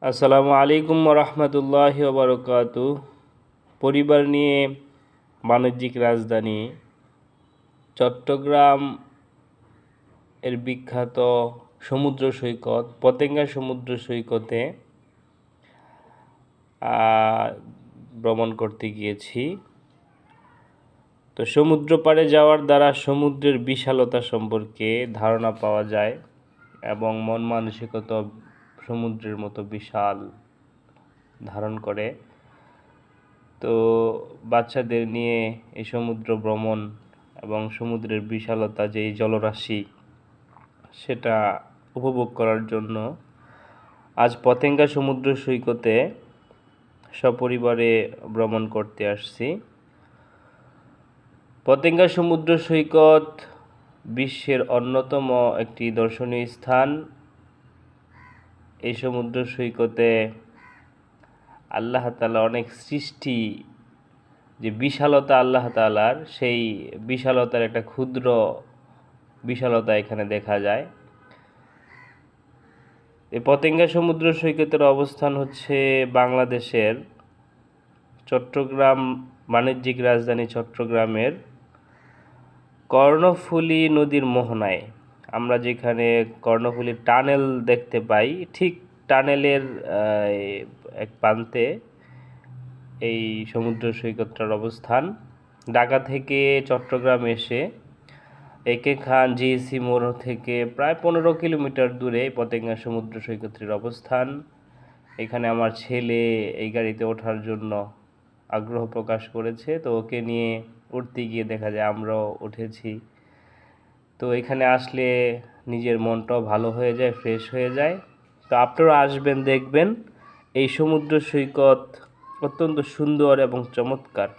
আসসালামু আলাইকুম রহমতুল্লাহি ওবরকাতু। পরিবার নিয়ে বাণিজ্যিক রাজধানী চট্টগ্রাম এর বিখ্যাত সমুদ্র সৈকত পতেঙ্গা সমুদ্র সৈকতে ভ্রমণ করতে গিয়েছি। তো সমুদ্র পাড়ে যাওয়ার দ্বারা সমুদ্রের বিশালতা সম্পর্কে ধারণা পাওয়া যায় এবং মন মানসিকতা সমুদ্রের মতো বিশাল ধারণ করে। তো বাচ্চাদের নিয়ে এই সমুদ্র ভ্রমণ এবং সমুদ্রের বিশালতা যে এই জলরাশি সেটা উপভোগ করার জন্য আজ পতেঙ্গা সমুদ্র সৈকতে সপরিবারে ভ্রমণ করতে আসছি। পতেঙ্গা সমুদ্র সৈকত বিশ্বের অন্যতম একটি দর্শনীয় স্থান। এই সমুদ্র সৈকতে আল্লাহ তাআলা অনেক সৃষ্টি, যে বিশালতা আল্লাহ তাআলার, সেই বিশালতার একটা ক্ষুদ্র বিশালতা এখানে দেখা যায়। এই পতেঙ্গা সমুদ্র সৈকতের অবস্থান হচ্ছে বাংলাদেশের চট্টগ্রাম, বাণিজ্যিক রাজধানী চট্টগ্রামের কর্ণফুলী নদীর মোহনায়। আমরা যেখানে কর্ণফুলী টানেল দেখতে পাই, ঠিক টানেলের এক প্রান্তে এই সমুদ্র সৈকতটার অবস্থান। ঢাকা থেকে চট্টগ্রাম এসে একে খান জিএসি মোড় থেকে প্রায় 15 কিলোমিটার দূরে পতেঙ্গা সমুদ্র সৈকতটির অবস্থান। এখানে আমার ছেলে এই গাড়িতে ওঠার জন্য আগ্রহ প্রকাশ করেছে, তো ওকে নিয়ে উঠতে গিয়ে দেখা যায় আমরাও উঠেছি। তো এখানে আসলে নিজের মনটাও ভালো হয়ে যায়, ফ্রেশ হয়ে যায়। তো আপনারা আসবেন, দেখবেন এই সমুদ্র সৈকত অত্যন্ত সুন্দর এবং চমৎকার।